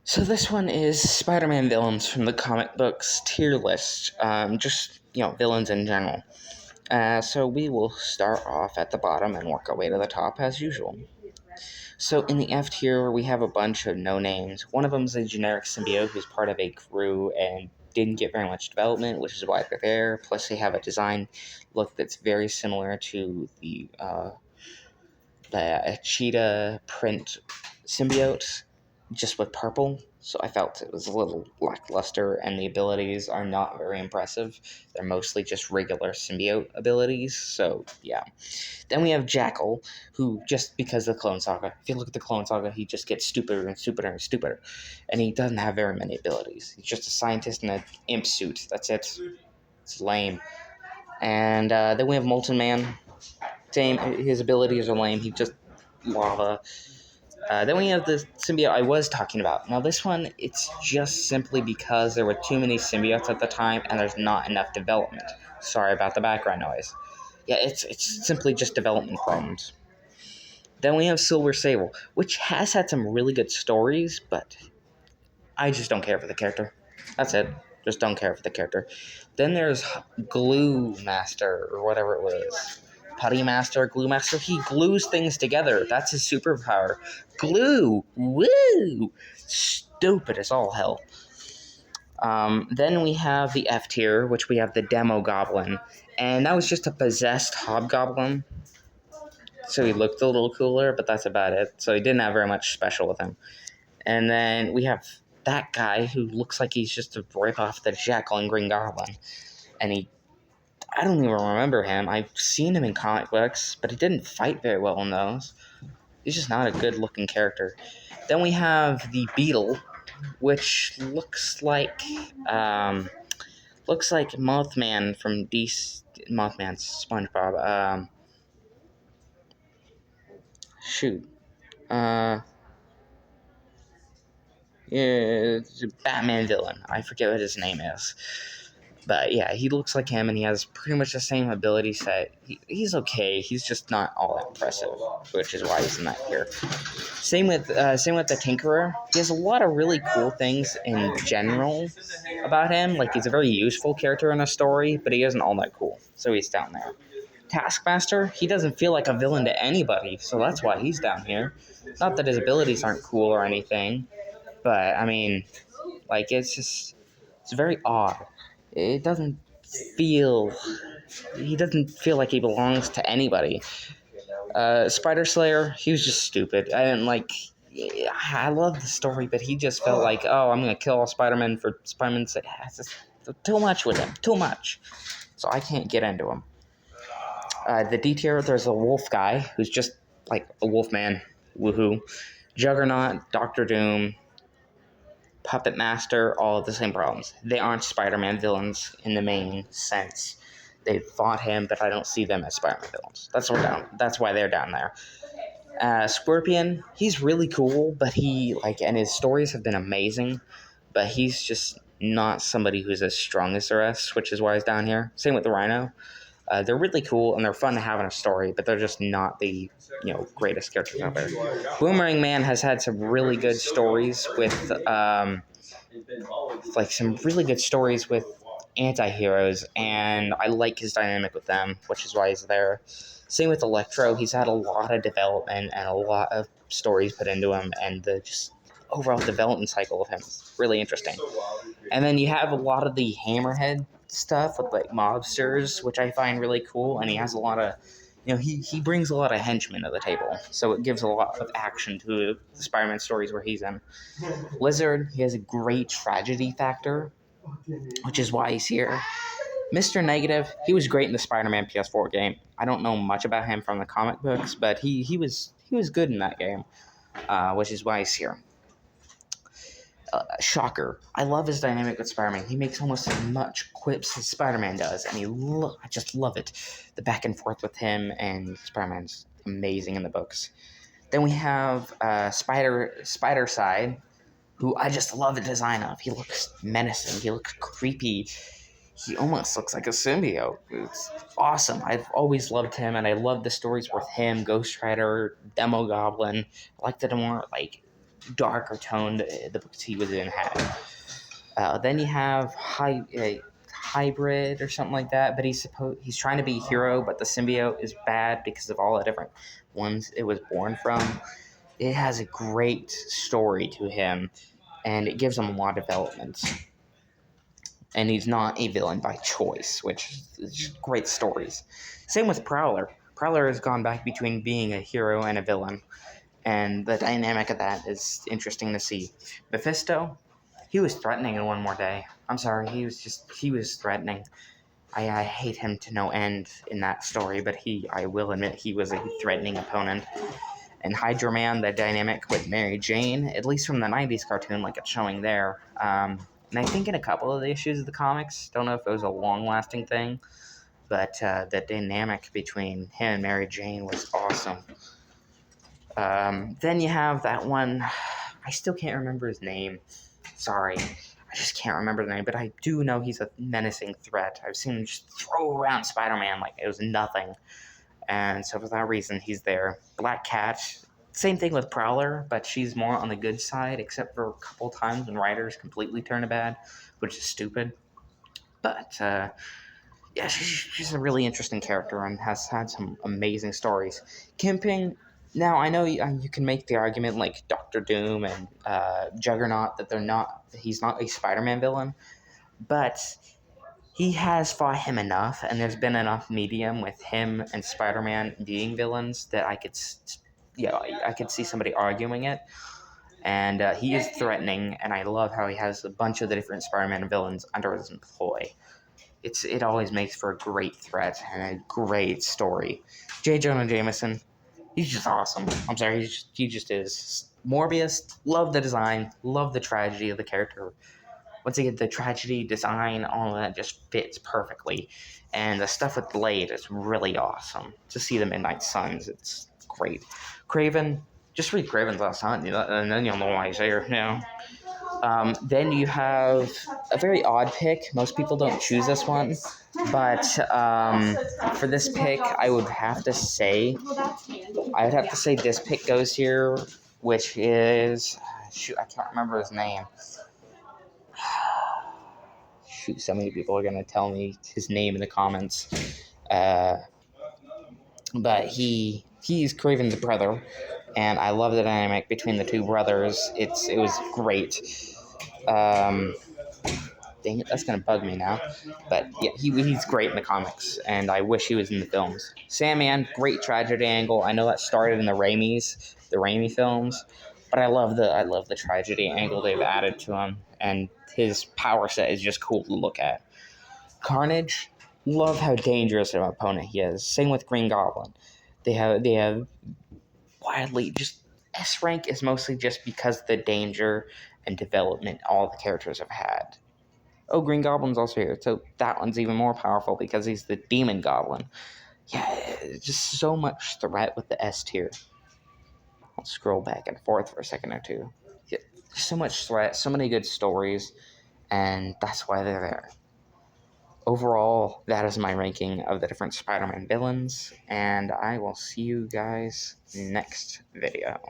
So this one is Spider-Man villains from the comic books tier list. Just villains in general. So we will start off at the bottom and work our way to the top as usual. So in the F tier, we have a bunch of no names. One of them is a generic symbiote who's part of a crew and didn't get very much development, which is why they're there. Plus, they have a design look that's very similar to the cheetah print symbiote, just with purple. So I felt it was a little lackluster, and the abilities are not very impressive. They're mostly just regular symbiote abilities. So yeah. Then we have Jackal, who just because of the Clone Saga. If you look at the Clone Saga, he just gets stupider and stupider and stupider, and he doesn't have very many abilities. He's just a scientist in an imp suit. That's it. It's lame. And then we have Molten Man. Same, his abilities are lame. He just lava. Then we have the symbiote I was talking about. Now this one, it's just simply because there were too many symbiotes at the time and there's not enough development. Sorry about the background noise. Yeah, it's simply just development problems. Then we have Sable, which has had some really good stories, but I just don't care for the character. That's it. Just don't care for the character. Then there's Glue Master, or whatever it was. Putty Master, Glue Master. He glues things together. That's his superpower. Glue! Woo! Stupid as all hell. Then we have the F tier, which we have the Demo Goblin. And that was just a possessed hobgoblin. So he looked a little cooler, but that's about it. So he didn't have very much special with him. And then we have that guy who looks like he's just a rip off the Jackal and Green Goblin. And I don't even remember him. I've seen him in comic books, but he didn't fight very well in those. He's just not a good looking character. Then we have the Beatle, which looks like Mothman from Mothman's SpongeBob. Yeah, it's a Batman villain. I forget what his name is. But yeah, he looks like him, and he has pretty much the same ability set. He's okay. He's just not all that impressive, which is why he's in that tier. Same with the Tinkerer. He has a lot of really cool things in general about him. Like, he's a very useful character in a story, but he isn't all that cool, so he's down there. Taskmaster, he doesn't feel like a villain to anybody, so that's why he's down here. Not that his abilities aren't cool or anything, but I mean, like, it's very odd. It doesn't feel. He doesn't feel like he belongs to anybody. Spider Slayer, he was just stupid. I didn't like. I love the story, but he just felt like, oh, I'm gonna kill all Spider-Man for Spider-Man's sake. It's just too much with him. Too much. So I can't get into him. The D tier, there's a wolf guy who's just like a wolf man. Woohoo. Juggernaut, Doctor Doom, Puppet Master, all of the same problems. They aren't Spider-Man villains in the main sense. They fought him, but I don't see them as Spider-Man villains. That's why they're down there. Scorpion, he's really cool, but and his stories have been amazing, but he's just not somebody who's as strong as the rest, which is why he's down here. Same with the Rhino. They're really cool and they're fun to have in a story, but they're just not the greatest characters out there. Boomerang Man has had some really good stories with some really good stories with anti-heroes, and I like his dynamic with them, which is why he's there. Same with Electro. He's had a lot of development and a lot of stories put into him, and the just overall development cycle of him is really interesting. And then you have a lot of the Hammerhead stuff with like mobsters, which I find really cool, and he has a lot of he brings a lot of henchmen to the table, so it gives a lot of action to the Spider-Man stories where he's in. Lizard, he has a great tragedy factor, which is why he's here. Mr. Negative, he was great in the Spider-Man PS4 game. I don't know much about him from the comic books, but he was good in that game, which is why he's here. Shocker. I love his dynamic with Spider-Man. He makes almost as much quips as Spider-Man does, and I just love it. The back and forth with him and Spider-Man's amazing in the books. Then we have Spider Side, who I just love the design of. He looks menacing. He looks creepy. He almost looks like a symbiote. It's awesome. I've always loved him, and I love the stories with him, Ghost Rider, Demo Goblin. I like the more darker tone the books he was in had. Then you have Hybrid or something like that, but he's trying to be a hero, but the symbiote is bad because of all the different ones it was born from. It has a great story to him, and it gives him a lot of development. And he's not a villain by choice, which is just great stories. Same with Prowler. Prowler has gone back between being a hero and a villain, and the dynamic of that is interesting to see. Mephisto, he was threatening in One More Day. I'm sorry, he was threatening. I hate him to no end in that story, but I will admit he was a threatening opponent. And Hydra Man, the dynamic with Mary Jane, at least from the 90s cartoon, like it's showing there. And I think in a couple of the issues of the comics, don't know if it was a long-lasting thing, but the dynamic between him and Mary Jane was awesome. Then you have that one, I still can't remember his name. Sorry, I just can't remember the name, but I do know he's a menacing threat. I've seen him just throw around Spider-Man like it was nothing. And so for that reason, he's there. Black Cat, same thing with Prowler, but she's more on the good side, except for a couple times when writers completely turn it bad, which is stupid. But, yeah, she's a really interesting character and has had some amazing stories. Kingpin, now I know you can make the argument like Doctor Doom and Juggernaut that he's not a Spider-Man villain, but he has fought him enough, and there's been enough medium with him and Spider-Man being villains that I could see somebody arguing it. And he is threatening, and I love how he has a bunch of the different Spider-Man villains under his employ. It always makes for a great threat and a great story. J. Jonah Jameson, he's just awesome. I'm sorry, he just is. Morbius, love the design, love the tragedy of the character. Once again, the tragedy, design, all of that just fits perfectly. And the stuff with Blade is really awesome. To see the Midnight Suns, it's great. Craven, just read Craven's Last Hunt, and then you'll know why he's here. Then you have a very odd pick. Most people don't choose this one. But for this pick, I would have to say this pick goes here, which is... Shoot, I can't remember his name. Shoot, so many people are going to tell me his name in the comments. But he's Craven's brother, and I love the dynamic between the two brothers. It was great. Dang it, that's going to bug me now. But yeah, he's great in the comics, and I wish he was in the films. Sandman, great tragedy angle. I know that started in the Raimi films, but I love the tragedy angle they've added to him, and his power set is just cool to look at. Carnage, love how dangerous of an opponent he is. Same with Green Goblin. They have wildly just S rank is mostly just because the danger and development all the characters have had. Oh, Green Goblin's also here, so that one's even more powerful because he's the Demon Goblin. Yeah, just so much threat with the S tier. I'll scroll back and forth for a second or two. Yeah, so much threat, so many good stories, and that's why they're there. Overall, that is my ranking of the different Spider-Man villains, and I will see you guys next video.